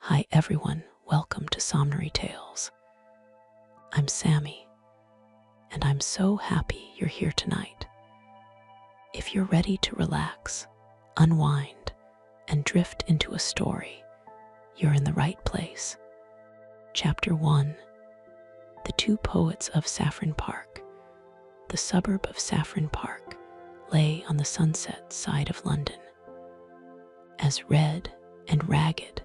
Hi everyone, welcome to Somnory Tales. I'm Sammy, and I'm so happy you're here tonight. If you're ready to relax, unwind, and drift into a story, you're in the right place. Chapter 1: The Two Poets of Saffron Park. The suburb of Saffron Park lay on the sunset side of London, as red and ragged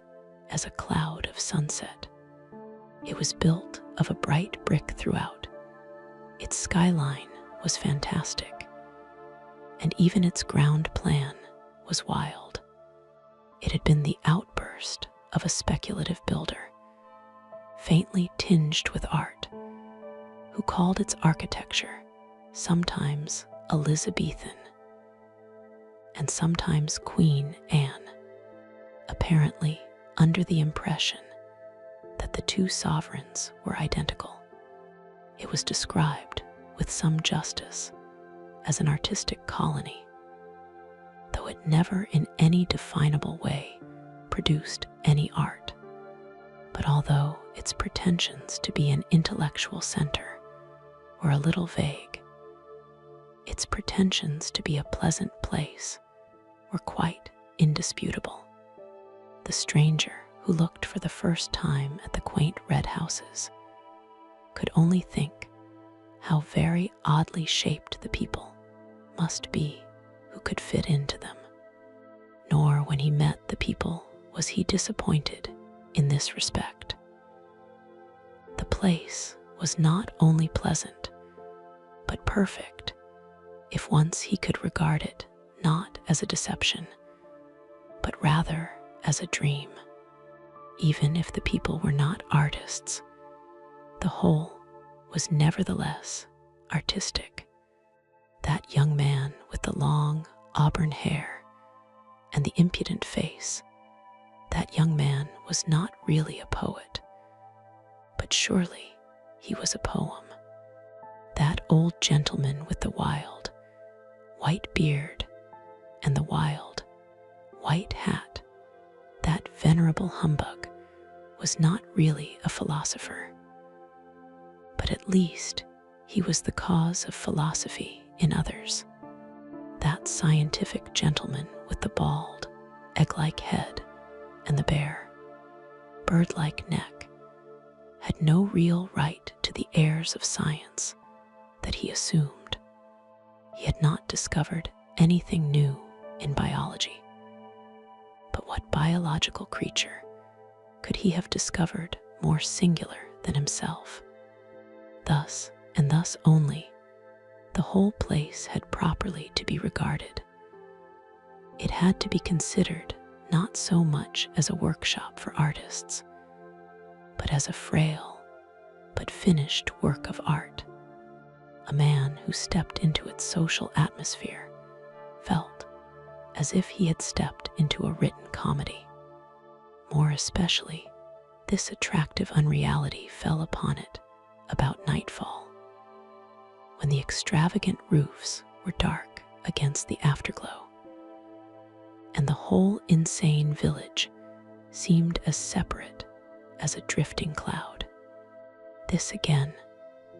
as a cloud of sunset. It was built of a bright brick throughout. Its skyline was fantastic, and even its ground plan was wild. It had been the outburst of a speculative builder, faintly tinged with art, who called its architecture sometimes Elizabethan and sometimes Queen Anne, apparently under the impression that the two sovereigns were identical. It was described with some justice as an artistic colony, though it never in any definable way produced any art. But although its pretensions to be an intellectual center were a little vague, its pretensions to be a pleasant place were quite indisputable. The stranger who looked for the first time at the quaint red houses could only think how very oddly shaped the people must be who could fit into them. Nor when he met the people was he disappointed in this respect. The place was not only pleasant, but perfect, if once he could regard it not as a deception, but rather as a dream. Even if the people were not artists, the whole was nevertheless artistic. That young man with the long auburn hair and the impudent face, that young man was not really a poet, but surely he was a poem. That old gentleman with the wild white beard and the wild white hat, that venerable humbug, was not really a philosopher, but at least he was the cause of philosophy in others. That scientific gentleman with the bald, egg-like head and the bare, bird-like neck had no real right to the airs of science that he assumed. He had not discovered anything new in biology. But what biological creature could he have discovered more singular than himself? Thus, and thus only, the whole place had properly to be regarded. It had to be considered not so much as a workshop for artists, but as a frail but finished work of art. A man who stepped into its social atmosphere felt as if he had stepped into a written comedy. More especially, this attractive unreality fell upon it about nightfall, when the extravagant roofs were dark against the afterglow, and the whole insane village seemed as separate as a drifting cloud. This again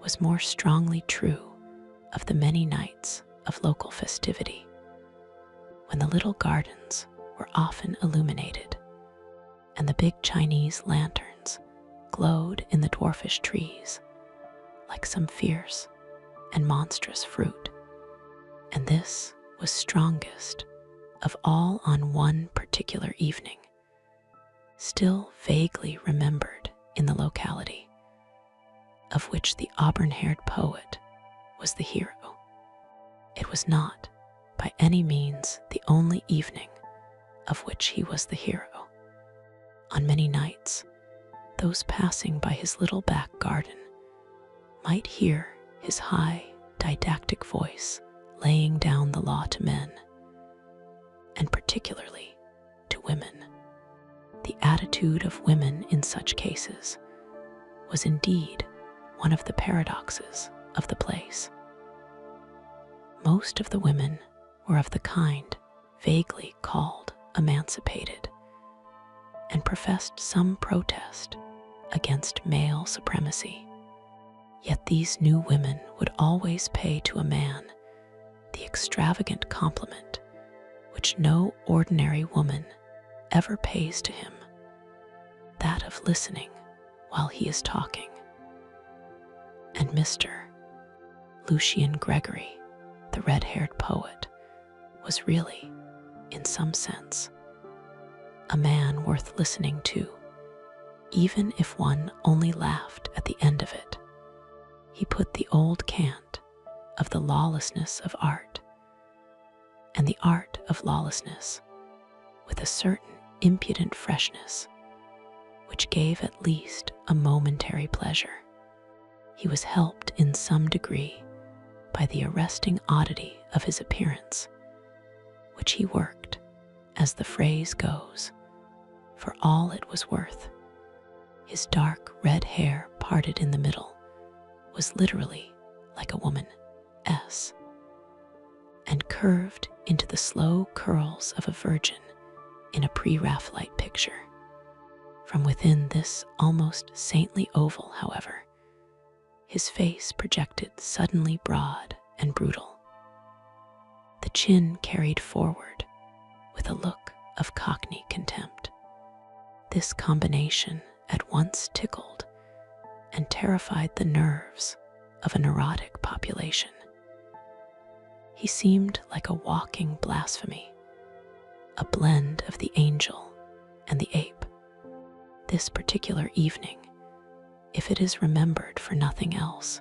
was more strongly true of the many nights of local festivity, when the little gardens were often illuminated, and the big Chinese lanterns glowed in the dwarfish trees like some fierce and monstrous fruit. And this was strongest of all on one particular evening, still vaguely remembered in the locality, of which the auburn-haired poet was the hero. It was not by any means the only evening of which he was the hero. On many nights, those passing by his little back garden might hear his high, didactic voice laying down the law to men, and particularly to women. The attitude of women in such cases was indeed one of the paradoxes of the place. Most of the women were of the kind vaguely called emancipated, and professed some protest against male supremacy. Yet these new women would always pay to a man the extravagant compliment which no ordinary woman ever pays to him, that of listening while he is talking. And Mr. Lucian Gregory, the red-haired poet, was really, in some sense, a man worth listening to, even if one only laughed at the end of it. He put the old cant of the lawlessness of art and the art of lawlessness with a certain impudent freshness which gave at least a momentary pleasure. He was helped in some degree by the arresting oddity of his appearance, which he worked, as the phrase goes, for all it was worth. His dark red hair parted in the middle was literally like a woman's, and curved into the slow curls of a virgin in a pre-Raphaelite picture. From within this almost saintly oval, however, his face projected suddenly broad and brutal, the chin carried forward with a look of cockney contempt. This combination at once tickled and terrified the nerves of a neurotic population. He seemed like a walking blasphemy, a blend of the angel and the ape. This particular evening, if it is remembered for nothing else,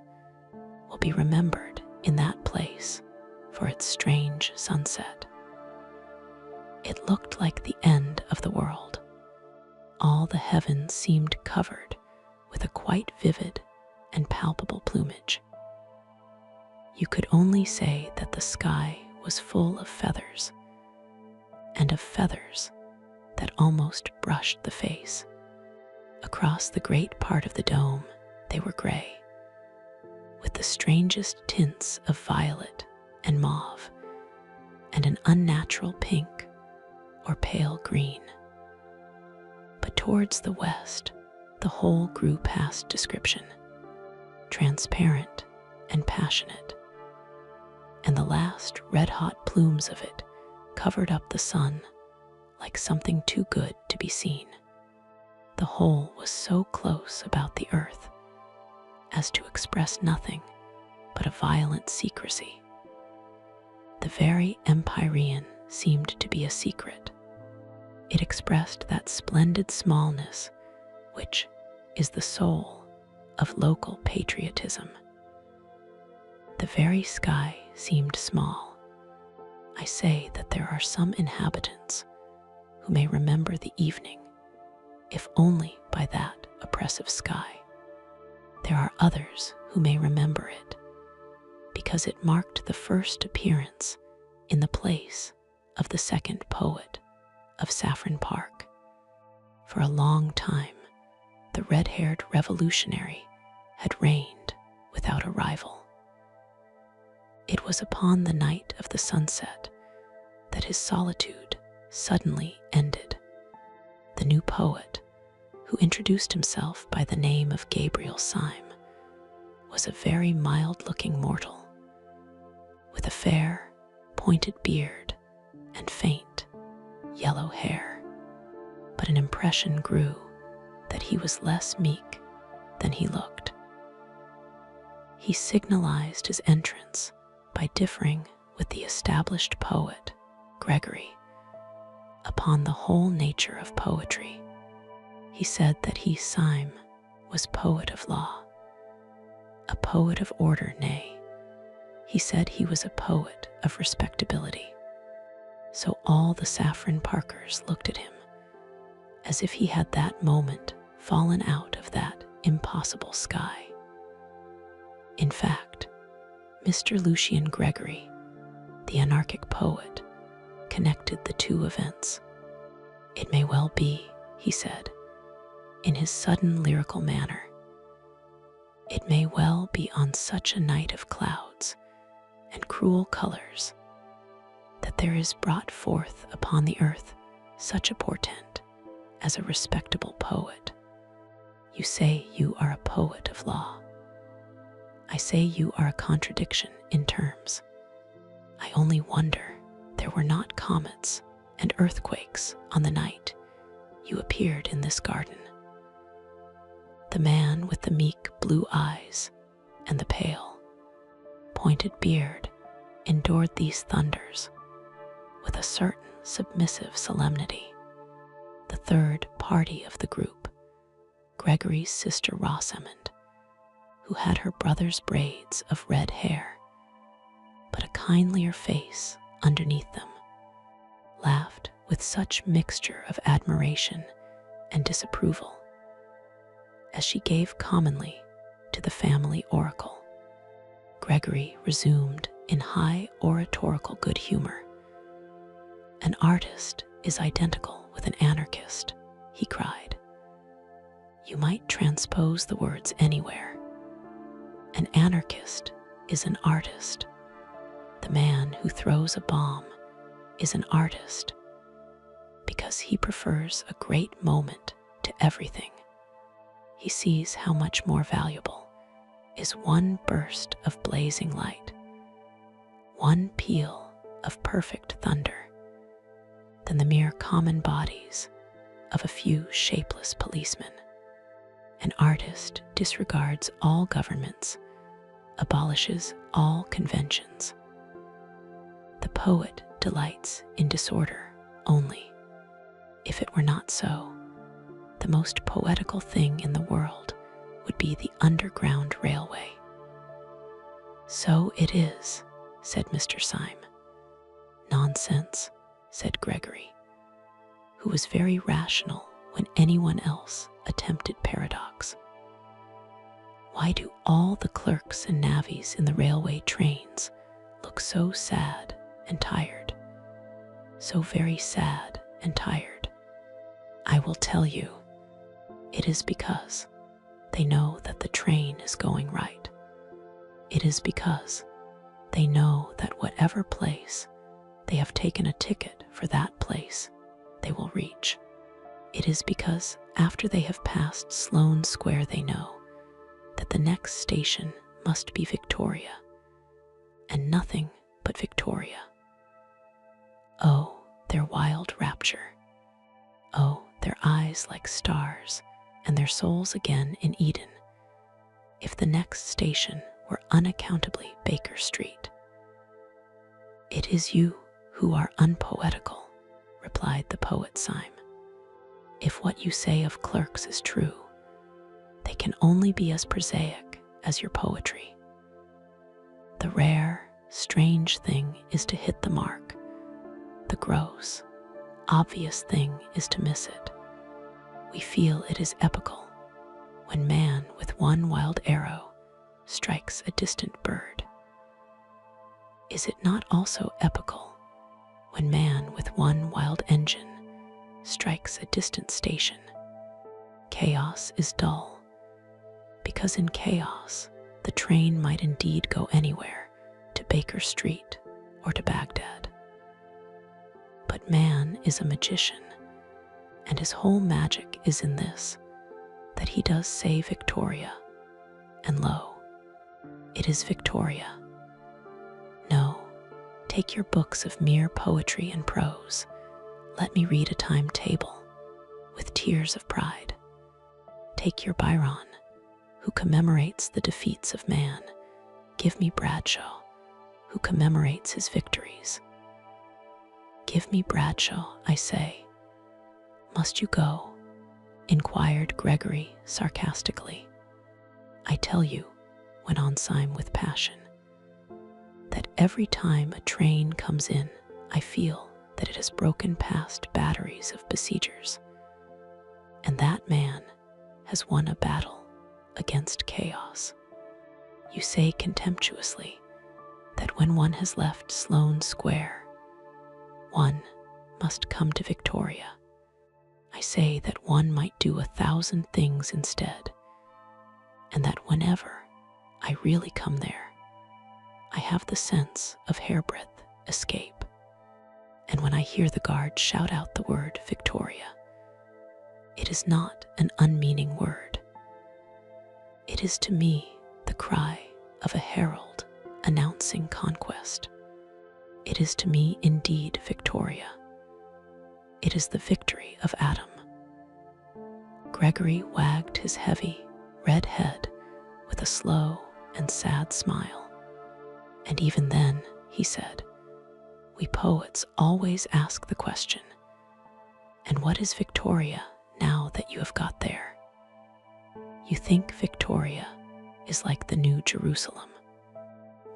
will be remembered in that place for its strange sunset. It looked like the end of the world. All the heavens seemed covered with a quite vivid and palpable plumage. You could only say that the sky was full of feathers, and of feathers that almost brushed the face. Across the great part of the dome they were gray, with the strangest tints of violet and mauve, and an unnatural pink or pale green. But towards the west, the whole grew past description, transparent and passionate, and the last red-hot plumes of it covered up the sun like something too good to be seen. The whole was so close about the earth as to express nothing but a violent secrecy. The very empyrean seemed to be a secret. It expressed that splendid smallness which is the soul of local patriotism. The very sky seemed small. I say that there are some inhabitants who may remember the evening, if only by that oppressive sky. There are others who may remember it because it marked the first appearance in the place of the second poet of Saffron Park. For a long time, the red-haired revolutionary had reigned without a rival. It was upon the night of the sunset that his solitude suddenly ended. The new poet, who introduced himself by the name of Gabriel Syme, was a very mild-looking mortal, with a fair, pointed beard and faint, yellow hair. But an impression grew that he was less meek than he looked. He signalized his entrance by differing with the established poet, Gregory, upon the whole nature of poetry. He said that he, Syme, was poet of law, a poet of order, nay, he said he was a poet of respectability. So all the Saffron Parkers looked at him as if he had that moment fallen out of that impossible sky. In fact, Mr. Lucian Gregory, the anarchic poet, connected the two events. It may well be, he said, in his sudden lyrical manner, it may well be on such a night of clouds and cruel colors that there is brought forth upon the earth such a portent as a respectable poet. You say you are a poet of law. I say you are a contradiction in terms. I only wonder there were not comets and earthquakes on the night you appeared in this garden. The man with the meek blue eyes and the pale, pointed beard endured these thunders with a certain submissive solemnity. The third party of the group, Gregory's sister Rosamond, who had her brother's braids of red hair, but a kindlier face underneath them, laughed with such mixture of admiration and disapproval as she gave commonly to the family oracle. Gregory resumed in high oratorical good humor. An artist is identical with an anarchist, he cried. You might transpose the words anywhere. An anarchist is an artist. The man who throws a bomb is an artist because he prefers a great moment to everything. He sees how much more valuable is one burst of blazing light, one peal of perfect thunder, than the mere common bodies of a few shapeless policemen. An artist disregards all governments, abolishes all conventions. The poet delights in disorder only. If it were not so, the most poetical thing in the world would be the Underground Railway. So it is, said Mr. Syme. Nonsense, said Gregory, who was very rational when anyone else attempted paradox. Why do all the clerks and navvies in the railway trains look so sad and tired? So very sad and tired. I will tell you, it is because they know that the train is going right. It is because they know that whatever place they have taken a ticket for, that place they will reach. It is because after they have passed Sloane Square they know that the next station must be Victoria, and nothing but Victoria. Oh, their wild rapture. Oh, their eyes like stars, and their souls again in Eden, if the next station were unaccountably Baker Street. It is you who are unpoetical, replied the poet Syme. If what you say of clerks is true, they can only be as prosaic as your poetry. The rare, strange thing is to hit the mark. The gross, obvious thing is to miss it. We feel it is epical when man with one wild arrow strikes a distant bird. Is it not also epical when man with one wild engine strikes a distant station? Chaos is dull, because in chaos the train might indeed go anywhere, to Baker Street or to Baghdad. But man is a magician, and his whole magic is in this, that he does say Victoria, and lo, it is Victoria. No, take your books of mere poetry and prose. Let me read a timetable with tears of pride. Take your Byron, who commemorates the defeats of man. Give me Bradshaw, who commemorates his victories. Give me Bradshaw, I say. Must you go? Inquired Gregory sarcastically. I tell you, went on Syme with passion, that every time a train comes in, I feel that it has broken past batteries of besiegers, and that man has won a battle against chaos. You say contemptuously that when one has left Sloane Square, one must come to Victoria. I say that one might do 1,000 things instead, and that whenever I really come there, I have the sense of hairbreadth escape. And when I hear the guard shout out the word Victoria, It is not an unmeaning word. It is to me the cry of a herald announcing conquest. It is to me indeed Victoria. It is the victory of Adam. Gregory wagged his heavy, red head with a slow and sad smile. And even then, he said, we poets always ask the question, and what is Victoria now that you have got there? You think Victoria is like the New Jerusalem.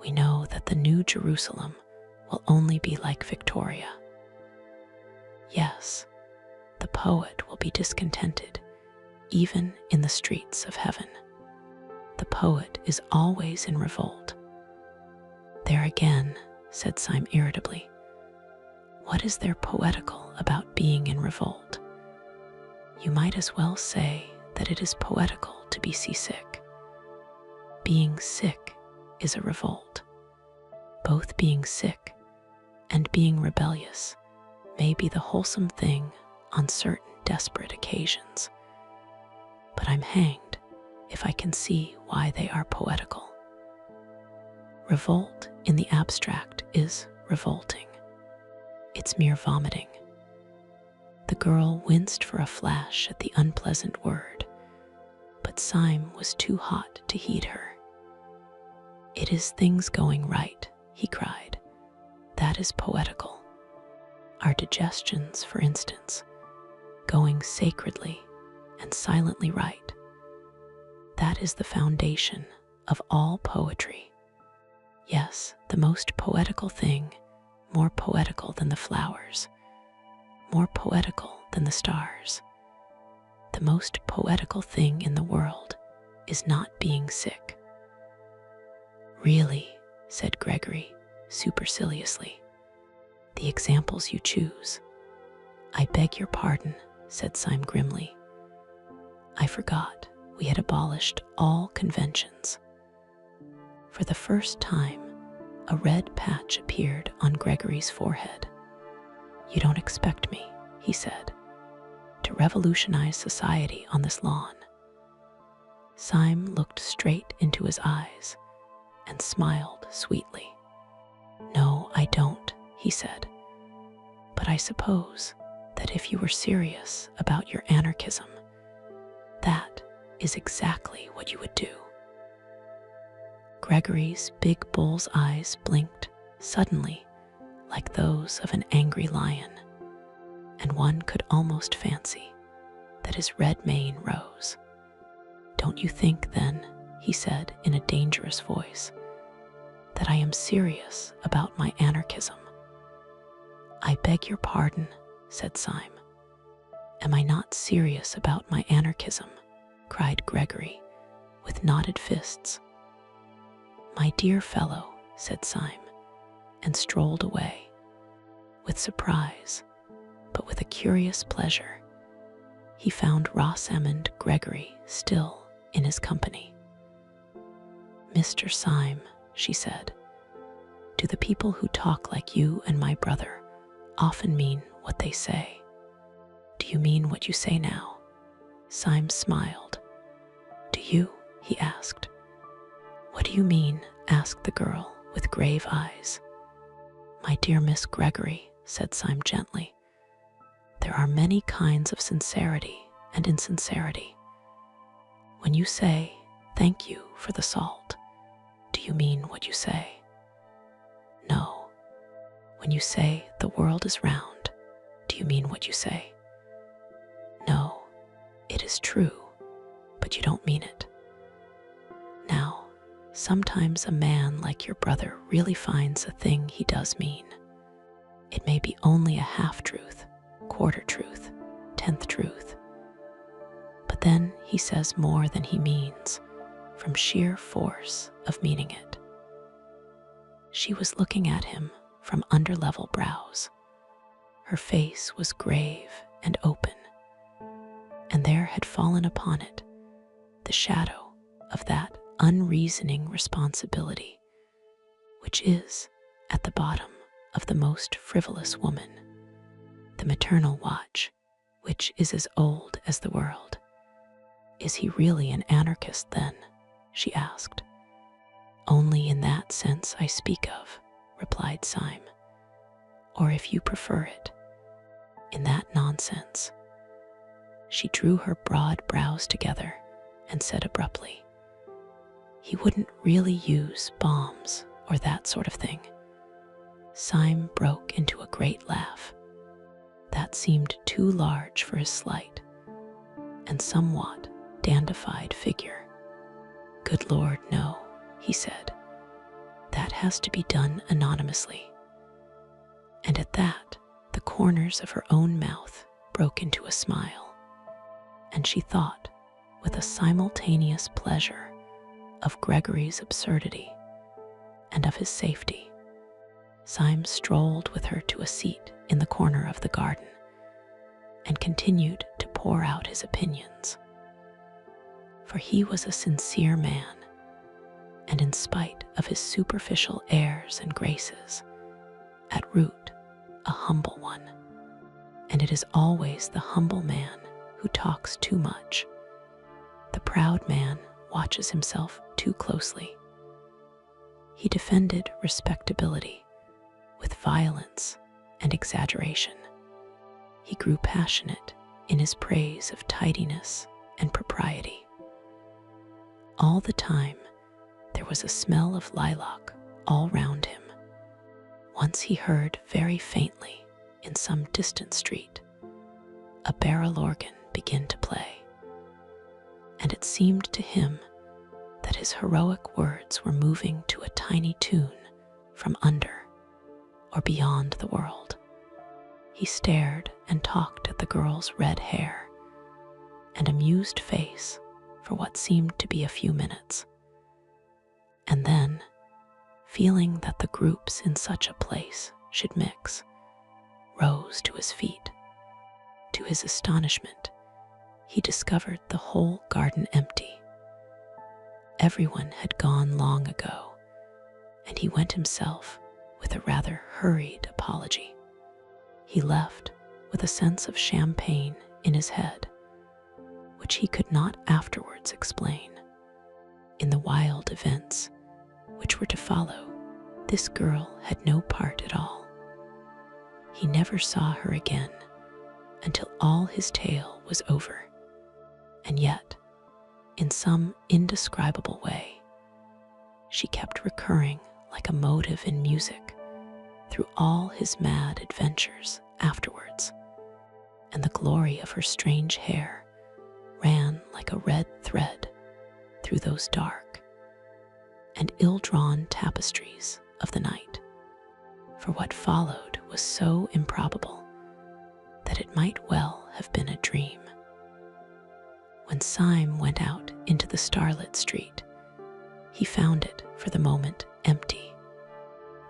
We know that the New Jerusalem will only be like Victoria. Yes, the poet will be discontented, even in the streets of heaven. The poet is always in revolt. There again, said Syme irritably. What is there poetical about being in revolt? You might as well say that it is poetical to be seasick. Being sick is a revolt. Both being sick and being rebellious may be the wholesome thing on certain desperate occasions. But I'm hanged if I can see why they are poetical. Revolt in the abstract is revolting. It's mere vomiting. The girl winced for a flash at the unpleasant word, but Syme was too hot to heed her. It is things going right, he cried. That is poetical. Our digestions, for instance, going sacredly and silently right. That is the foundation of all poetry. Yes, the most poetical thing, more poetical than the flowers, more poetical than the stars. The most poetical thing in the world is not being sick. Really, said Gregory superciliously, the examples you choose. I beg your pardon, said Syme grimly. I forgot we had abolished all conventions. For the first time, a red patch appeared on Gregory's forehead. You don't expect me, he said, to revolutionize society on this lawn. Syme looked straight into his eyes and smiled sweetly. No, I don't, he said. But I suppose that if you were serious about your anarchism, that is exactly what you would do. Gregory's big bull's eyes blinked suddenly like those of an angry lion, and one could almost fancy that his red mane rose. Don't you think, then, he said in a dangerous voice, that I am serious about my anarchism? I beg your pardon, said Syme. Am I not serious about my anarchism? Cried Gregory, with knotted fists. My dear fellow, said Syme, and strolled away, with surprise, but with a curious pleasure. He found Rosamond Gregory still in his company. Mr. Syme, she said, do the people who talk like you and my brother often mean what they say? Do you mean what you say now? Syme smiled. Do you? He asked. What do you mean? Asked the girl with grave eyes. My dear Miss Gregory, said Syme gently, there are many kinds of sincerity and insincerity. When you say, thank you for the salt, do you mean what you say? No. When you say the world is round, do you mean what you say? No. It is true, but you don't mean it. Now, sometimes a man like your brother really finds a thing he does mean. It may be only a half-truth, quarter truth, 10th truth. But then he says more than he means, from sheer force of meaning it. She was looking at him from under-level brows. Her face was grave and open, and there had fallen upon it the shadow of that unreasoning responsibility which is at the bottom of the most frivolous woman, the maternal watch which is as old as the world. Is he really an anarchist then? She asked. Only in that sense I speak of, replied Syme. Or if you prefer it, in that nonsense. She drew her broad brows together and said abruptly, he wouldn't really use bombs or that sort of thing. Syme broke into a great laugh. That seemed too large for his slight and somewhat dandified figure. Good Lord, no, he said. That has to be done anonymously. And at that, the corners of her own mouth broke into a smile, and she thought, with a simultaneous pleasure, of Gregory's absurdity and of his safety. Syme strolled with her to a seat in the corner of the garden and continued to pour out his opinions. For he was a sincere man, and in spite of his superficial airs and graces, at root a humble one. And it is always the humble man who talks too much. The proud man watches himself too closely. He defended respectability with violence and exaggeration. He grew passionate in his praise of tidiness and propriety. All the time, there was a smell of lilac all round him. Once he heard very faintly, in some distant street, a barrel organ begin to play, and it seemed to him that his heroic words were moving to a tiny tune from under or beyond the world. He stared and talked at the girl's red hair and amused face for what seemed to be a few minutes. And then, feeling that the groups in such a place should mix, rose to his feet. To his astonishment, he discovered the whole garden empty. Everyone had gone long ago, and he went himself with a rather hurried apology. He left with a sense of champagne in his head, which he could not afterwards explain. In the wild events which were to follow, this girl had no part at all. He never saw her again until all his tale was over, and yet, in some indescribable way, she kept recurring like a motive in music through all his mad adventures afterwards, and the glory of her strange hair ran like a red thread through those dark and ill-drawn tapestries of the night. For what followed was so improbable that it might well have been a dream. When Syme went out into the starlit street, he found it for the moment empty.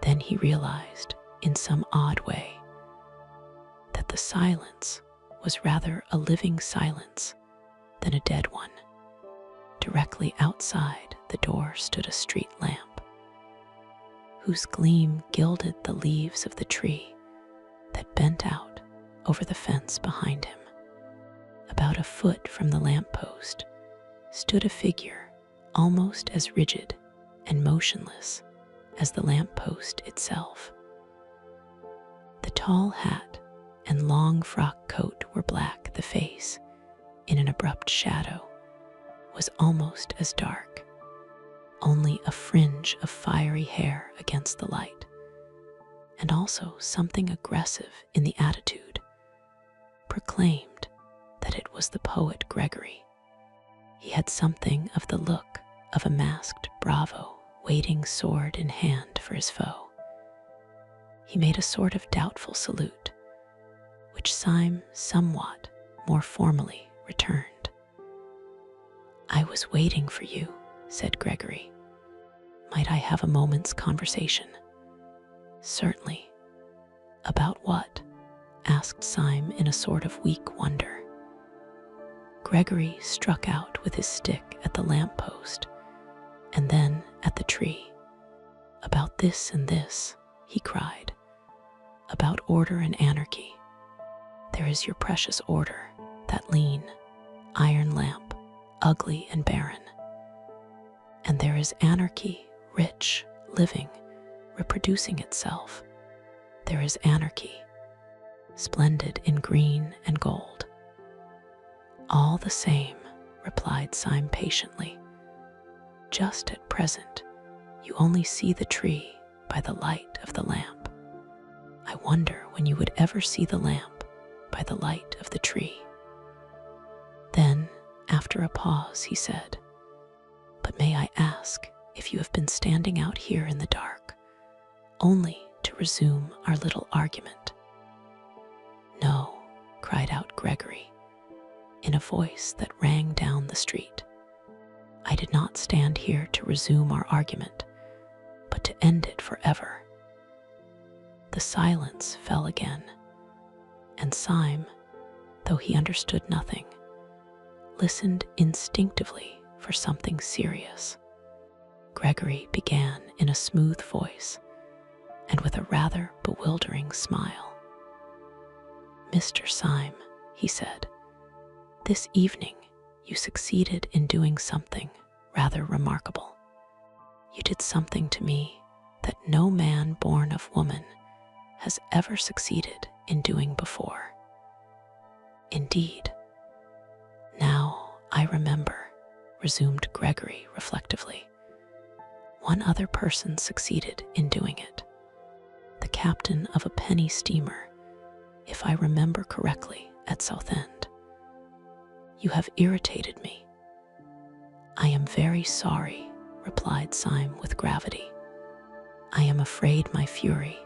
Then he realized, in some odd way, that the silence was rather a living silence than a dead one. Directly outside the door stood a street lamp, whose gleam gilded the leaves of the tree that bent out over the fence behind him. About a foot from the lamppost stood a figure almost as rigid and motionless as the lamppost itself. The tall hat and long frock coat were black. The face, in an abrupt shadow, was almost as dark, only a fringe of fiery hair against the light, and also something aggressive in the attitude, proclaimed that it was the poet Gregory. He had something of the look of a masked bravo waiting sword in hand for his foe. He made a sort of doubtful salute, which Syme somewhat more formally returned. "I was waiting for you," said Gregory. "Might I have a moment's conversation?" "Certainly." "About what?" asked Syme in a sort of weak wonder. Gregory struck out with his stick at the lamppost and then at the tree. "About this and this," he cried. "About order and anarchy. There is your precious order, that lean, iron lamp, ugly and barren. And there is anarchy, rich, living, reproducing itself. There is anarchy, splendid in green and gold. All the same, replied Syme patiently. Just at present, you only see the tree by the light of the lamp. I wonder when you would ever see the lamp by the light of the tree. Then, after a pause, he said, but may I ask if you have been standing out here in the dark, only to resume our little argument? No, cried out Gregory, in a voice that rang down the street. I did not stand here to resume our argument, but to end it forever. The silence fell again, and Syme, though he understood nothing, listened instinctively for something serious. Gregory began in a smooth voice and with a rather bewildering smile. Mr. Syme, he said, this evening you succeeded in doing something rather remarkable. You did something to me that no man born of woman has ever succeeded in doing before. Indeed. Now I remember, resumed Gregory reflectively. One other person succeeded in doing it. The captain of a penny steamer, if I remember correctly, at Southend. You have irritated me. I am very sorry, replied Syme with gravity. I am afraid my fury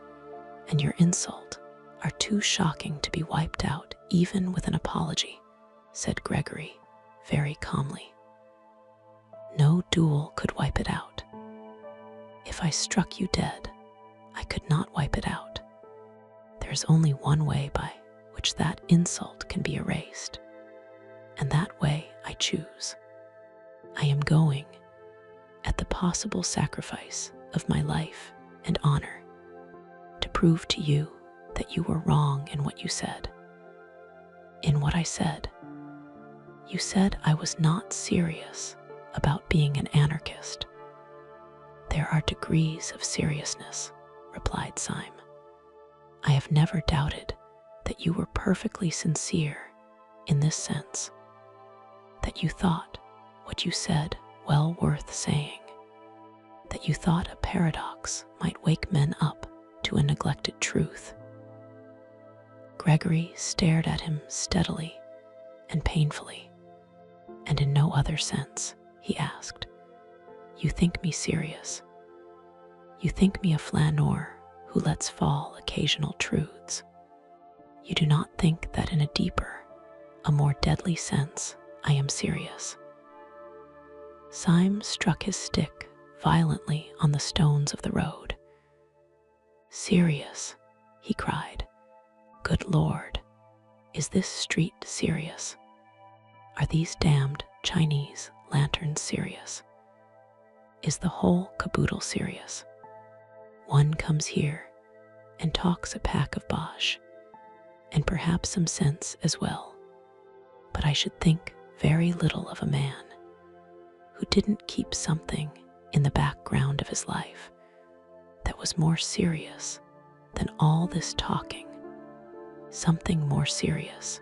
and your insult are too shocking to be wiped out even with an apology, said Gregory very calmly. No duel could wipe it out. If I struck you dead, I could not wipe it out. There is only one way by which that insult can be erased, and that way I choose. I am going, at the possible sacrifice of my life and honor, to prove to you that you were wrong in what you said. In what I said, you said I was not serious about being an anarchist. There are degrees of seriousness, replied Syme. I have never doubted that you were perfectly sincere in this sense, that you thought what you said well worth saying, that you thought a paradox might wake men up to a neglected truth. Gregory stared at him steadily and painfully, and in no other sense, he asked, You think me serious? You think me a flaneur who lets fall occasional truths? You do not think that in a deeper, a more deadly sense, I am serious? Syme struck his stick violently on the stones of the road. Serious, he cried. Good Lord, is this street serious? Are these damned Chinese lanterns serious? Is the whole caboodle serious? One comes here and talks a pack of bosh, and perhaps some sense as well, but I should think very little of a man who didn't keep something in the background of his life that was more serious than all this talking, something more serious,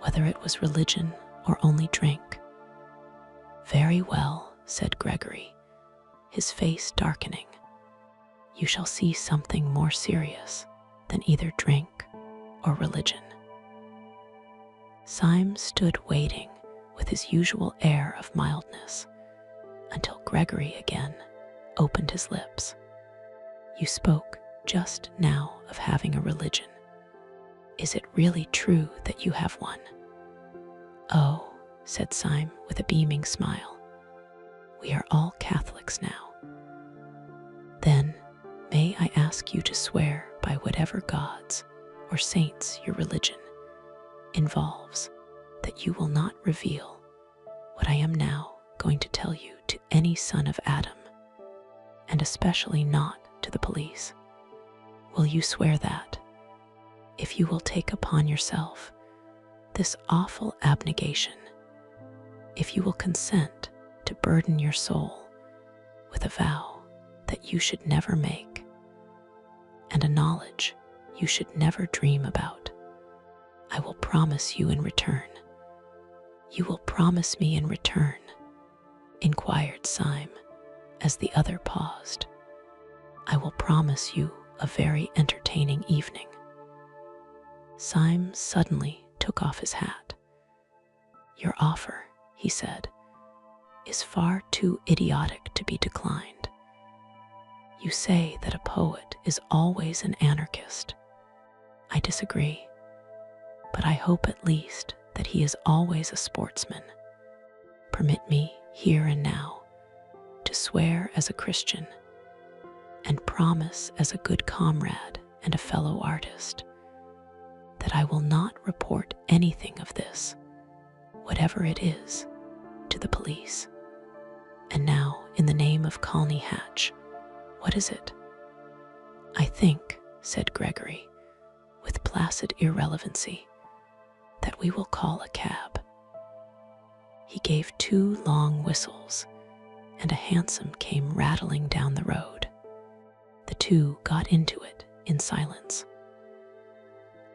whether it was religion or only drink. Very well, said Gregory, his face darkening. You shall see something more serious than either drink or religion. Syme stood waiting with his usual air of mildness until Gregory again opened his lips. You spoke just now of having a religion. Is it really true that you have one? Oh, said Syme with a beaming smile, we are all Catholics now. Then may I ask you to swear by whatever gods or saints your religion involves that you will not reveal what I am now going to tell you to any son of Adam, and especially not to the police. Will you swear that? if you will take upon yourself this awful abnegation, if you will consent to burden your soul with a vow that you should never make and a knowledge you should never dream about, I will promise you in return. You will promise me in return, inquired Syme as the other paused. I will promise you a very entertaining evening. Syme suddenly took off his hat. Your offer, he said, is far too idiotic to be declined. You say that a poet is always an anarchist. I disagree, but I hope at least that he is always a sportsman. Permit me, here and now, to swear as a Christian and promise as a good comrade and a fellow artist that I will not report anything of this, whatever it is, to the police. And now, in the name of Colney Hatch, what is it? I think, said Gregory, with placid irrelevancy, that we will call a cab. He gave 2 long whistles, and a hansom came rattling down the road. The 2 got into it in silence.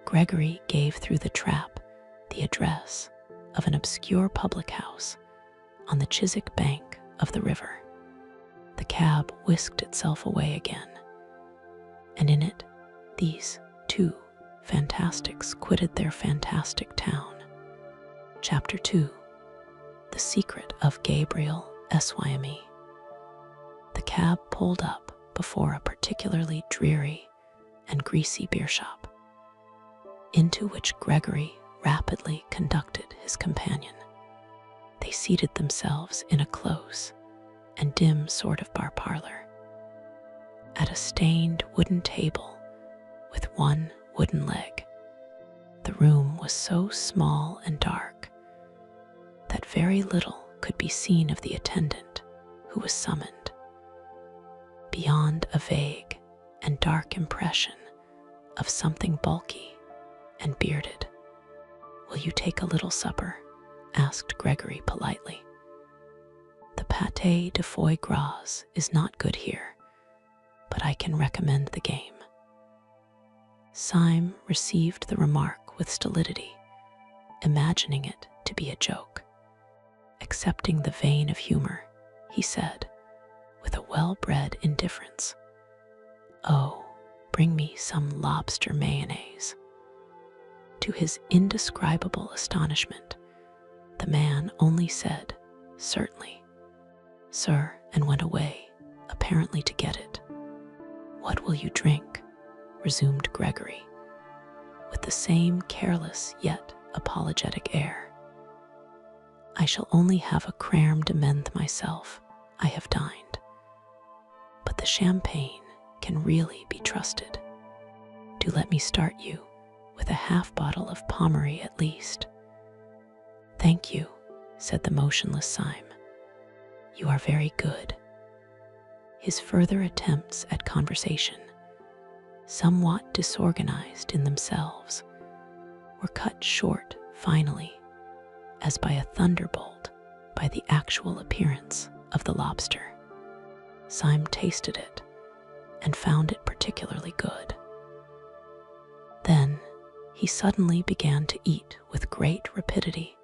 Gregory gave through the trap the address of an obscure public house on the Chiswick bank of the river. The cab whisked itself away again, and in it these 2 fantastics quitted their fantastic town. Chapter 2. The Secret of Gabriel Syme. The cab pulled up before a particularly dreary and greasy beer shop, into which Gregory rapidly conducted his companion. They seated themselves in a close and dim sort of bar parlor, at a stained wooden table with 1 wooden leg. The room was so small and dark that very little could be seen of the attendant who was summoned, beyond a vague and dark impression of something bulky and bearded. Will you take a little supper? Asked Gregory politely. The pâté de foie gras is not good here, but I can recommend the game. Syme received the remark with stolidity, imagining it to be a joke. Accepting the vein of humor, he said, with a well-bred indifference, "Oh, bring me some lobster mayonnaise." To his indescribable astonishment, the man only said, "Certainly, sir," and went away, apparently to get it. "What will you drink?" resumed Gregory, with the same careless yet apologetic air. "I shall only have a crème de menthe myself. I have dined. But the champagne can really be trusted. Do let me start you with a half bottle of Pommery at least." "Thank you," said the motionless Syme. "You are very good." His further attempts at conversation, somewhat disorganized in themselves, were cut short finally, as by a thunderbolt, by the actual appearance of the lobster. Syme tasted it and found it particularly good. Then he suddenly began to eat with great rapidity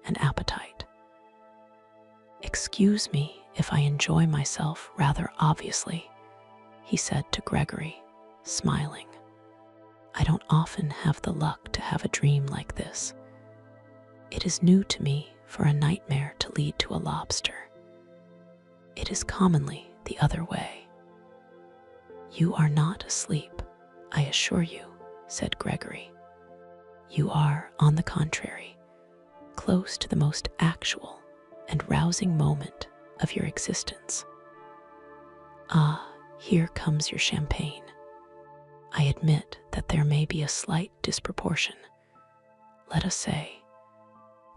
and appetite. "Excuse me if I enjoy myself rather obviously," he said to Gregory, smiling. "I don't often have the luck to have a dream like this. It is new to me for a nightmare to lead to a lobster. It is commonly the other way." "You are not asleep, I assure you," said Gregory. "You are, on the contrary, close to the most actual and rousing moment of your existence. Ah, here comes your champagne. I admit that there may be a slight disproportion, let us say,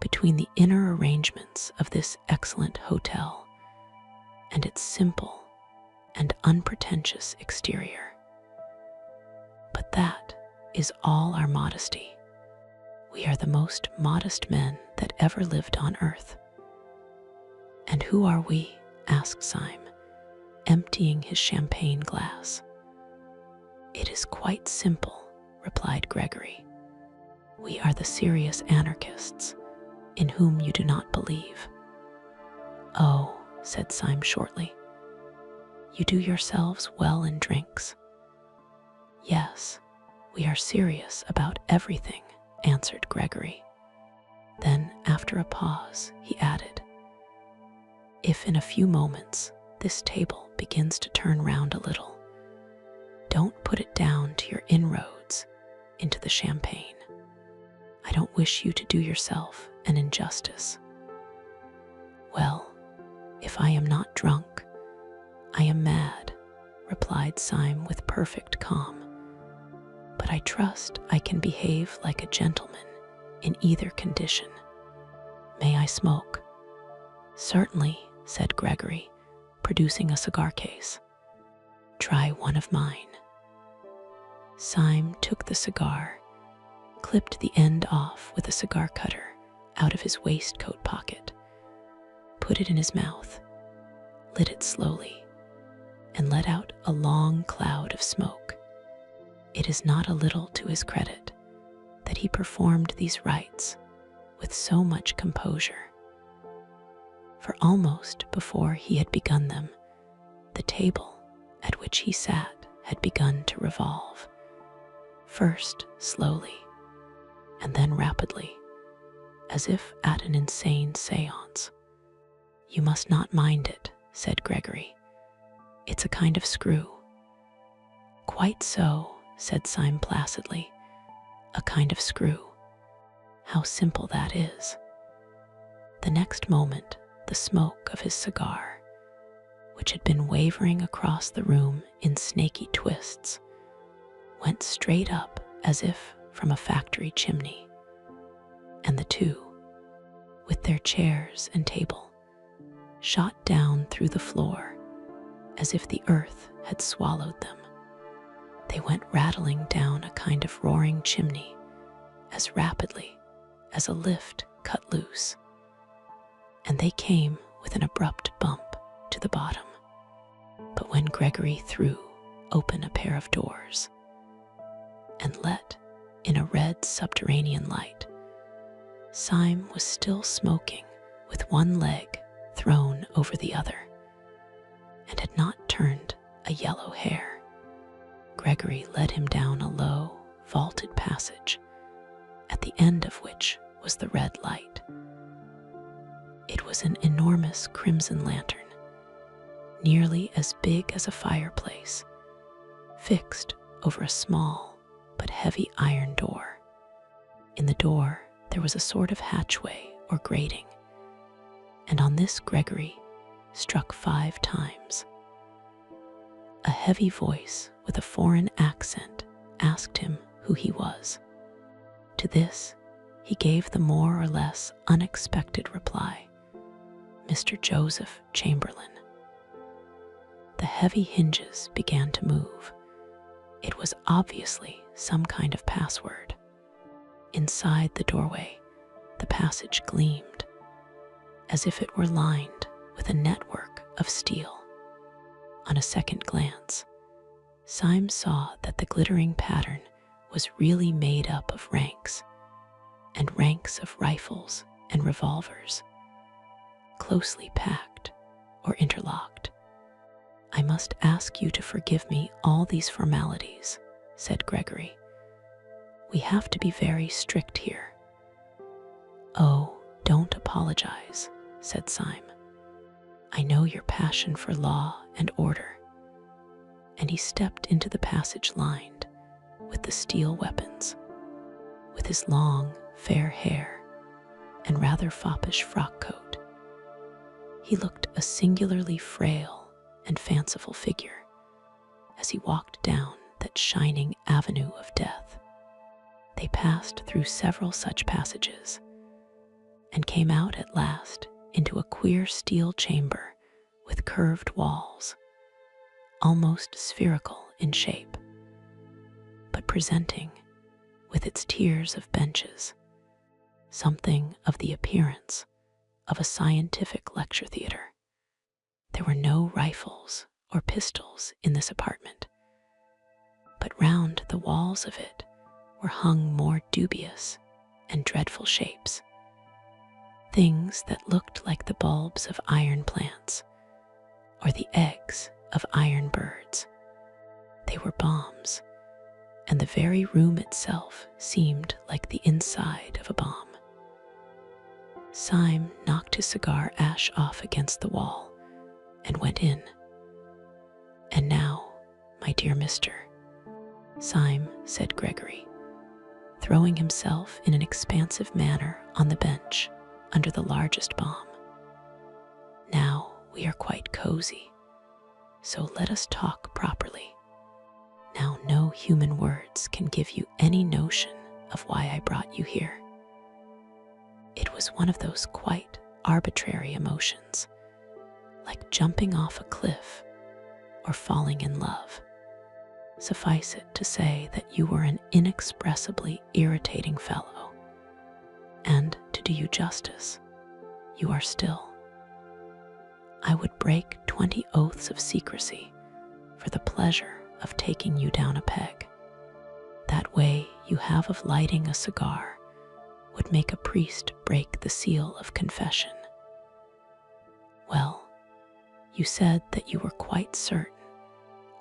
between the inner arrangements of this excellent hotel and its simple and unpretentious exterior. But that is all our modesty. We are the most modest men that ever lived on earth. And who are we? Asked Syme, emptying his champagne glass. It is quite simple, replied Gregory. We are the serious anarchists, in whom you do not believe. Oh, said Syme shortly, you do yourselves well in drinks. Yes, we are serious about everything, answered Gregory. Then, after a pause, he added, if in a few moments this table begins to turn round a little, don't put it down to your inroads into the champagne. I don't wish you to do yourself an injustice. Well, if I am not drunk, I am mad, replied Syme with perfect calm. But I trust I can behave like a gentleman in either condition. May I smoke? Certainly, said Gregory, producing a cigar case. Try one of mine. Syme took the cigar, clipped the end off with a cigar cutter out of his waistcoat pocket, put it in his mouth, lit it slowly, and let out a long cloud of smoke. It is not a little to his credit that he performed these rites with so much composure. For almost before he had begun them, the table at which he sat had begun to revolve, first slowly, and then rapidly, as if at an insane seance. You must not mind it, said Gregory. It's a kind of screw. Quite so, said Syme placidly. A kind of screw. How simple that is. The next moment, the smoke of his cigar, which had been wavering across the room in snaky twists, went straight up as if from a factory chimney, and the two, with their chairs and table, shot down through the floor as if the earth had swallowed them. They went rattling down a kind of roaring chimney as rapidly as a lift cut loose, and they came with an abrupt bump to the bottom. But when Gregory threw open a pair of doors and let in a red subterranean light, Syme was still smoking with one leg thrown over the other and had not turned a yellow hair. Gregory led him down a low, vaulted passage, at the end of which was the red light. It was an enormous crimson lantern, nearly as big as a fireplace, fixed over a small but heavy iron door. In the door there was a sort of hatchway or grating, and on this Gregory struck 5 times. A heavy voice with a foreign accent asked him who he was. To this he gave the more or less unexpected reply, Mr. Joseph Chamberlain. The heavy hinges began to move. It was obviously some kind of password. Inside the doorway, the passage gleamed, as if it were lined with a network of steel. On a second glance, Syme saw that the glittering pattern was really made up of ranks, and ranks of rifles and revolvers, closely packed or interlocked. I must ask you to forgive me all these formalities, said Gregory. We have to be very strict here. Oh, don't apologize, said Syme. I know your passion for law and order. And he stepped into the passage lined with the steel weapons. With his long, fair hair and rather foppish frock coat, he looked a singularly frail and fanciful figure as he walked down that shining avenue of death. They passed through several such passages and came out at last into a queer steel chamber with curved walls, almost spherical in shape, but presenting with its tiers of benches, something of the appearance of a scientific lecture theater. There were no rifles or pistols in this apartment, but round the walls of it were hung more dubious and dreadful shapes, things that looked like the bulbs of iron plants or the eggs of iron birds. They were bombs, and the very room itself seemed like the inside of a bomb. Syme knocked his cigar ash off against the wall and went in. "And now, my dear mister," Syme said Gregory, throwing himself in an expansive manner on the bench under the largest bomb. "Now we are quite cozy, so let us talk properly. Now no human words can give you any notion of why I brought you here. It was one of those quite arbitrary emotions, like jumping off a cliff or falling in love. Suffice it to say that you were an inexpressibly irritating fellow, and to do you justice, you are still. I would break 20 oaths of secrecy for the pleasure of taking you down a peg. That way you have of lighting a cigar would make a priest break the seal of confession. Well, you said that you were quite certain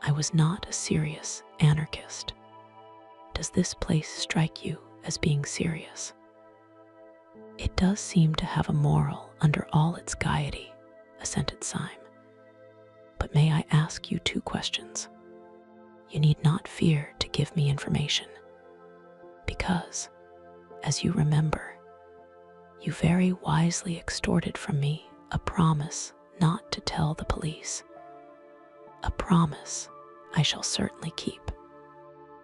I was not a serious anarchist. Does this place strike you as being serious?" "It does seem to have a moral under all its gaiety," assented Syme. "But may I ask you 2 questions? You need not fear to give me information, because, as you remember, you very wisely extorted from me a promise not to tell the police. A promise I shall certainly keep.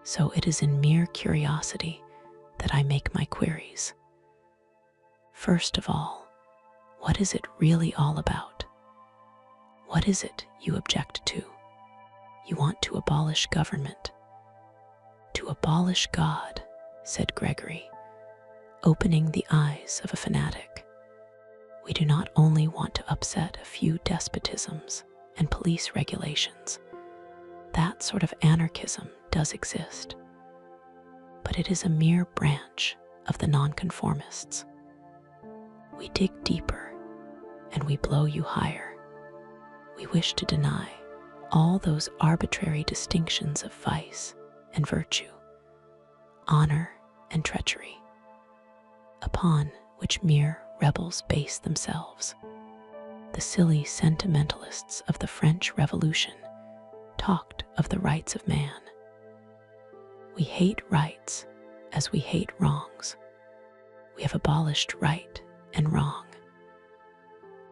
So it is in mere curiosity that I make my queries. First of all, what is it really all about? What is it you object to? You want to abolish government." "To abolish God," said Gregory, opening the eyes of a fanatic. "We do not only want to upset a few despotisms and police regulations. That sort of anarchism does exist, but it is a mere branch of the nonconformists. We dig deeper and we blow you higher. We wish to deny all those arbitrary distinctions of vice and virtue, honor and treachery, upon which mere rebels base themselves. The silly sentimentalists of the French Revolution talked of the rights of man. We hate rights as we hate wrongs. We have abolished right and wrong."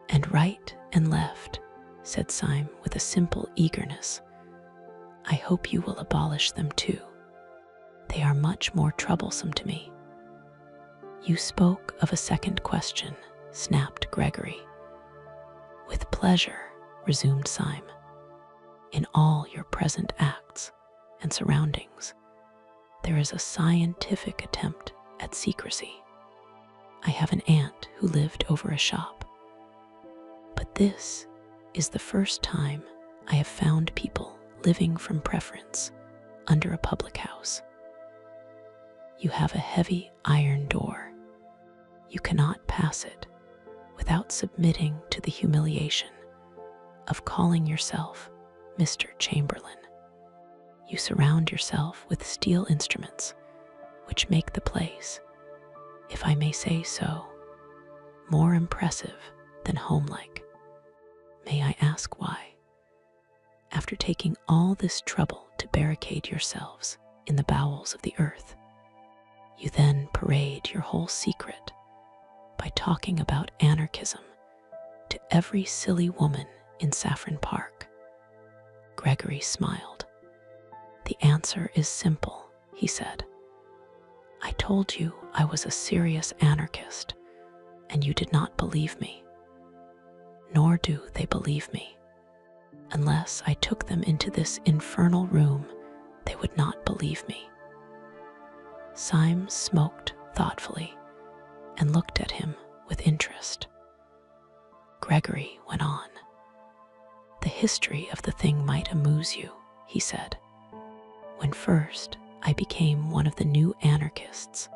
"And right and left," said Syme with a simple eagerness. "I hope you will abolish them too. They are much more troublesome to me." "You spoke of a second question," snapped Gregory. "With pleasure," resumed Syme. "In all your present acts and surroundings, there is a scientific attempt at secrecy. I have an aunt who lived over a shop, but this is the first time I have found people living from preference under a public house. You have a heavy iron door. You cannot pass it without submitting to the humiliation of calling yourself Mr. Chamberlain. You surround yourself with steel instruments which make the place, if I may say so, more impressive than homelike. May I ask why? After taking all this trouble to barricade yourselves in the bowels of the earth, you then parade your whole secret by talking about anarchism to every silly woman in Saffron Park." Gregory smiled. "The answer is simple," he said. "I told you I was a serious anarchist, and you did not believe me. Nor do they believe me. Unless I took them into this infernal room, they would not believe me. Symes smoked thoughtfully and looked at him with interest. Gregory went on. The history of the thing might amuse you, he said. When first I became one of the new anarchists,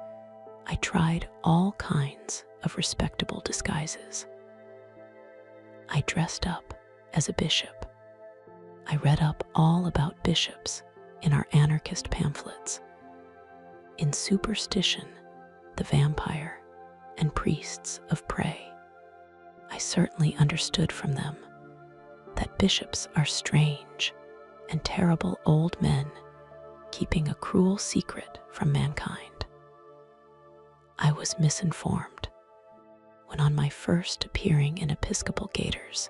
I tried all kinds of respectable disguises. I dressed up as a bishop. I read up all about bishops in our anarchist pamphlets. In Superstition, the Vampire, and Priests of Prey, I certainly understood from them that bishops are strange and terrible old men keeping a cruel secret from mankind. I was misinformed when, on my first appearing in Episcopal gaiters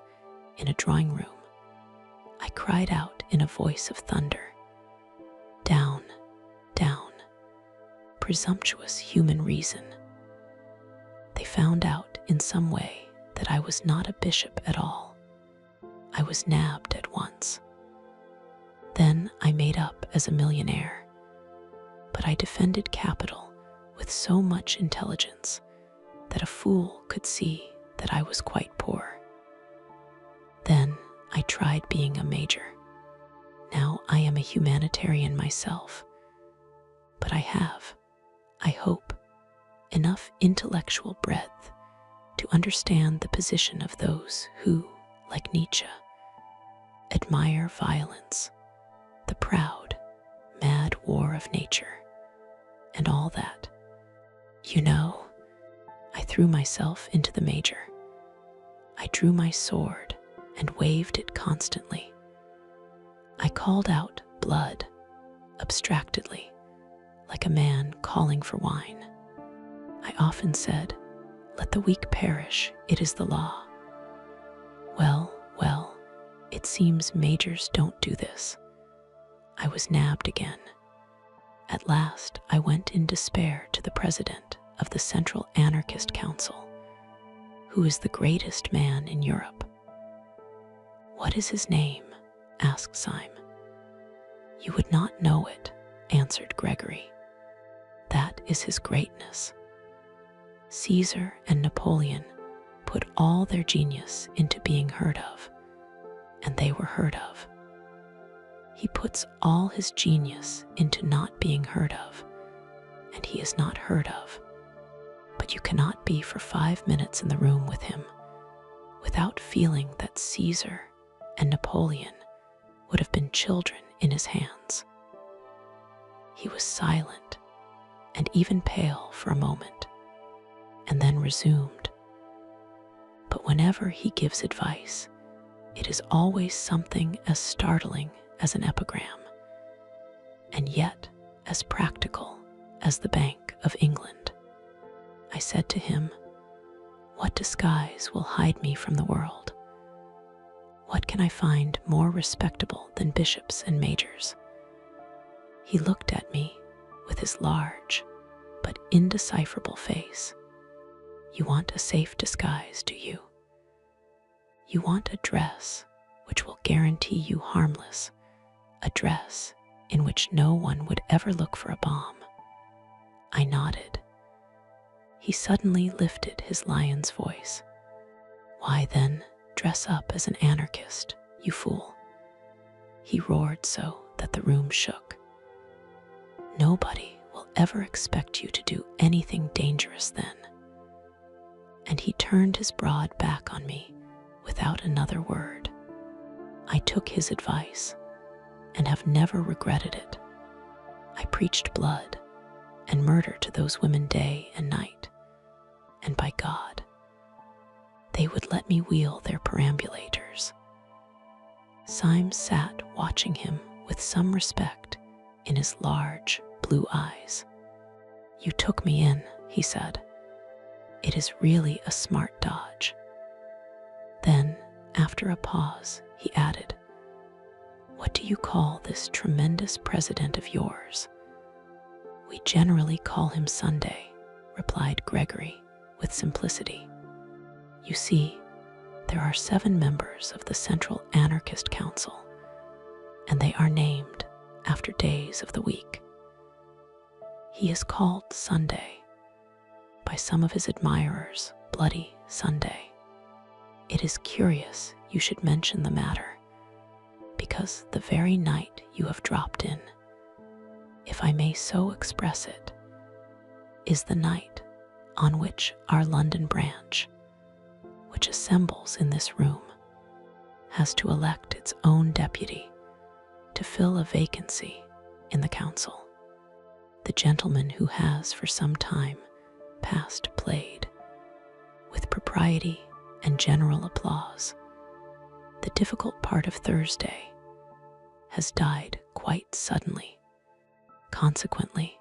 in a drawing room, I cried out in a voice of thunder, "Down, down, presumptuous human reason." They found out in some way that I was not a bishop at all. I was nabbed at once. Then I made up as a millionaire, but I defended capital with so much intelligence that a fool could see that I was quite poor. Then I tried being a major. Now I am a humanitarian myself, but I have, I hope, enough intellectual breadth to understand the position of those who, like Nietzsche, admire violence, the proud, mad war of nature, and all that. You know, I threw myself into the major. I drew my sword and waved it constantly. I called out blood, abstractedly, like a man calling for wine. I often said, "Let the weak perish, it is the law." Well, it seems majors don't do this. I was nabbed again. At last, I went in despair to the president of the Central Anarchist Council, who is the greatest man in Europe. "What is his name?" asked Symes. "You would not know it," answered Gregory. "That is his greatness. Caesar and Napoleon put all their genius into being heard of, and they were heard of. He puts all his genius into not being heard of, and he is not heard of. But you cannot be for 5 minutes in the room with him without feeling that Caesar and Napoleon would have been children in his hands." He was silent and even pale for a moment, and then resumed. "But whenever he gives advice, it is always something as startling as an epigram, and yet as practical as the Bank of England. I said to him, 'What disguise will hide me from the world? What can I find more respectable than bishops and majors?' He looked at me with his large but indecipherable face. 'You want a safe disguise, do you? You want a dress which will guarantee you harmless, a dress in which no one would ever look for a bomb?' I nodded. He suddenly lifted his lion's voice. 'Why then, dress up as an anarchist, you fool.' He roared so that the room shook. 'Nobody will ever expect you to do anything dangerous then.' And he turned his broad back on me without another word. I took his advice and have never regretted it. I preached blood and murder to those women day and night, and by God, they would let me wheel their perambulators." Symes sat watching him with some respect in his large blue eyes. "You took me in," he said. "It is really a smart dodge." Then, after a pause, he added, "What do you call this tremendous president of yours?" "We generally call him Sunday," replied Gregory with simplicity. "You see, there are 7 members of the Central Anarchist Council, and they are named after days of the week." He is called Sunday, by some of his admirers, Bloody Sunday. It is curious you should mention the matter, because the very night you have dropped in, if I may so express it, is the night on which our London branch, which assembles in this room, has to elect its own deputy to fill a vacancy in the council. The gentleman who has for some time past played, with propriety and general applause, the difficult part of Thursday, has died quite suddenly. Consequently,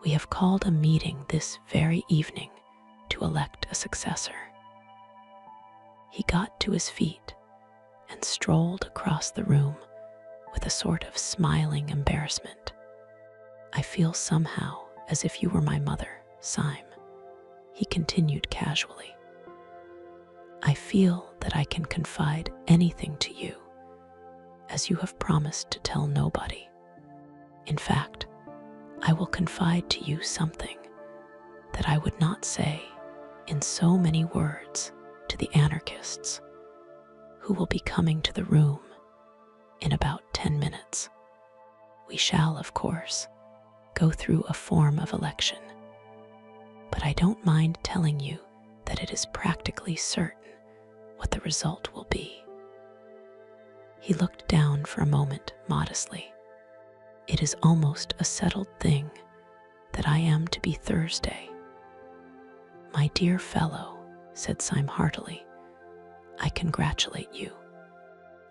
we have called a meeting this very evening to elect a successor. He got to his feet and strolled across the room with a sort of smiling embarrassment. I feel somehow as if you were my mother, Syme, he continued casually. I feel that I can confide anything to you, as you have promised to tell nobody. In fact, I will confide to you something that I would not say in so many words to the anarchists who will be coming to the room in about 10 minutes. We shall, of course, go through a form of election, but I don't mind telling you that it is practically certain what the result will be. He looked down for a moment modestly. It is almost a settled thing that I am to be Thursday. My dear fellow, said Syme heartily, I congratulate you.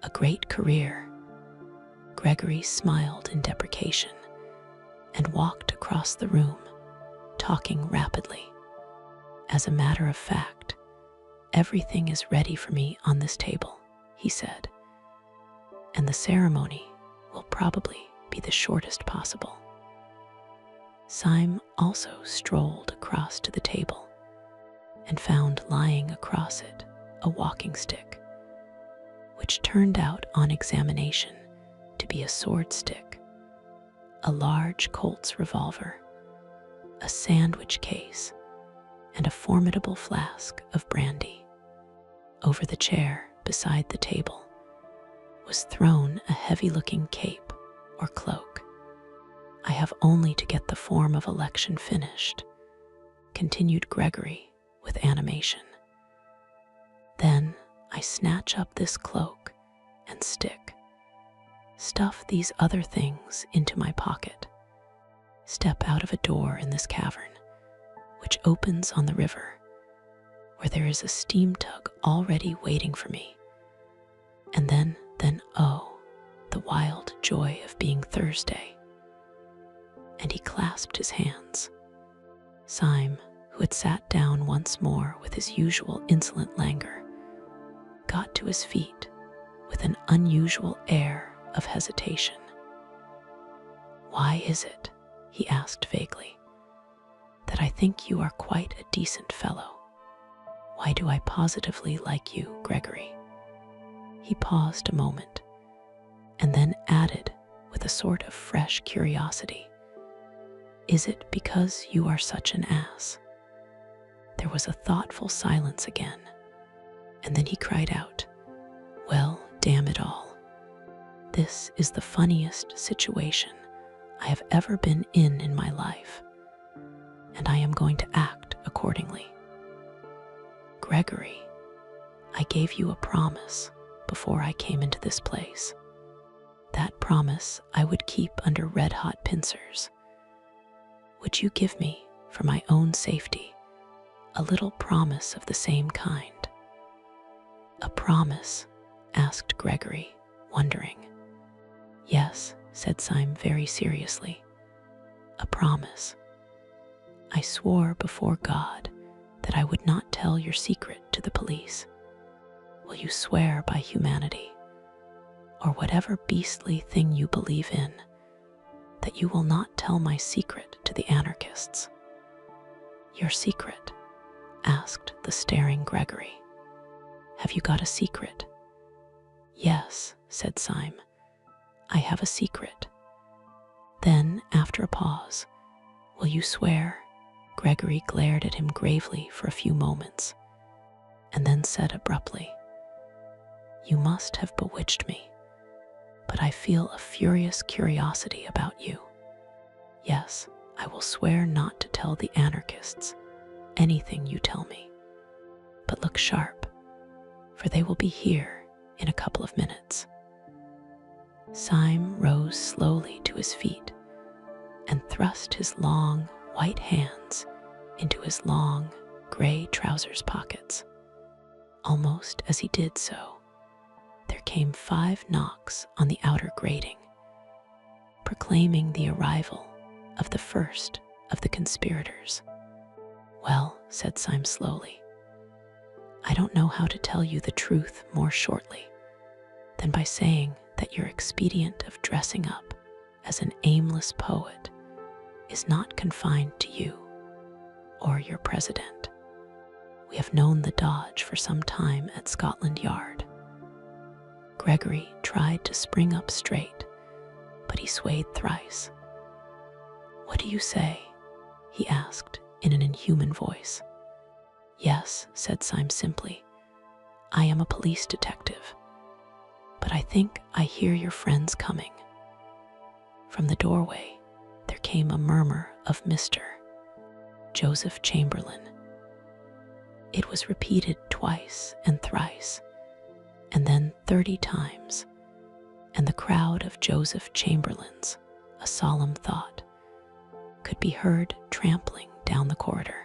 A great career. Gregory smiled in deprecation and walked across the room, talking rapidly. As a matter of fact, everything is ready for me on this table, he said, and the ceremony will probably be the shortest possible. Syme also strolled across to the table and found lying across it a walking stick, which turned out on examination to be a sword stick, a large Colt's revolver, a sandwich case, and a formidable flask of brandy. Over the chair beside the table was thrown a heavy-looking cape or cloak. I have only to get the form of election finished, continued Gregory with animation. Then I snatch up this cloak and stick, stuff these other things into my pocket, step out of a door in this cavern, which opens on the river, where there is a steam tug already waiting for me, and then oh, the wild joy of being Thursday. And he clasped his hands. Syme, who had sat down once more with his usual insolent languor, got to his feet with an unusual air of hesitation. Why is it, he asked vaguely, that I think you are quite a decent fellow? Why do I positively like you, Gregory? He paused a moment, and then added with a sort of fresh curiosity, is it because you are such an ass? There was a thoughtful silence again, and then he cried out, well, damn it all. This is the funniest situation I have ever been in my life, and I am going to act accordingly. Gregory, I gave you a promise before I came into this place. That promise I would keep under red-hot pincers. Would you give me, for my own safety, a little promise of the same kind? A promise? Asked Gregory, wondering. Yes, said Syme very seriously. A promise. I swore before God that I would not tell your secret to the police. Will you swear by humanity, or whatever beastly thing you believe in, that you will not tell my secret to the anarchists? Your secret? Asked the staring Gregory. Have you got a secret? Yes, said Syme. I have a secret. Then, after a pause, Will you swear? Gregory glared at him gravely for a few moments, and then said abruptly, "You must have bewitched me, but I feel a furious curiosity about you. Yes, I will swear not to tell the anarchists anything you tell me. But look sharp, for they will be here in a couple of minutes." Syme rose slowly to his feet and thrust his long, white hands into his long, gray trousers pockets. Almost as he did so, there came 5 knocks on the outer grating, proclaiming the arrival of the first of the conspirators. "Well," said Syme slowly, "I don't know how to tell you the truth more shortly than by saying that your expedient of dressing up as an aimless poet is not confined to you or your president. We have known the dodge for some time at Scotland Yard." Gregory tried to spring up straight, but he swayed thrice. "What do you say?" he asked in an inhuman voice. "Yes," said Syme simply, "I am a police detective, but I think I hear your friends coming." From the doorway, there came a murmur of Mr. Joseph Chamberlain. It was repeated twice and thrice, and then 30 times, and the crowd of Joseph Chamberlains, a solemn thought, could be heard trampling down the corridor.